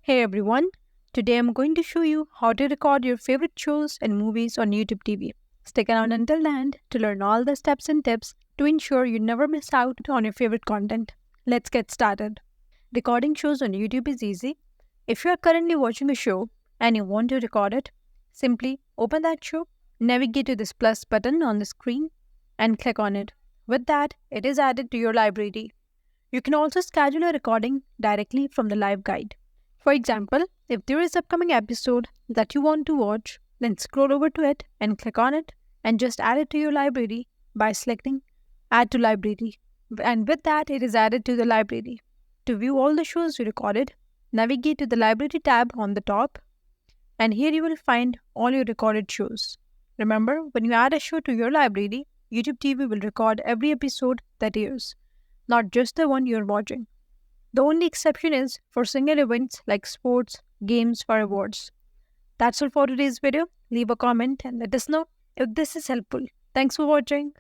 Hey everyone, today I'm going to show you how to record your favorite shows and movies on YouTube TV. Stick around until the end to learn all the steps and tips to ensure you never miss out on your favorite content. Let's get started. Recording shows on YouTube is easy. If you are currently watching a show and you want to record it, simply open that show, navigate to this plus button on the screen, and click on it. With that, it is added to your library. You can also schedule a recording directly from the live guide. For example, if there is an upcoming episode that you want to watch, then scroll over to it and click on it and just add it to your library by selecting Add to Library. And with that, it is added to the library. To view all the shows you recorded, navigate to the Library tab on the top, and here you will find all your recorded shows. Remember, when you add a show to your library, YouTube TV will record every episode that airs, not just the one you're watching. The only exception is for single events like sports, games, or awards. That's all for today's video. Leave a comment and let us know if this is helpful. Thanks for watching.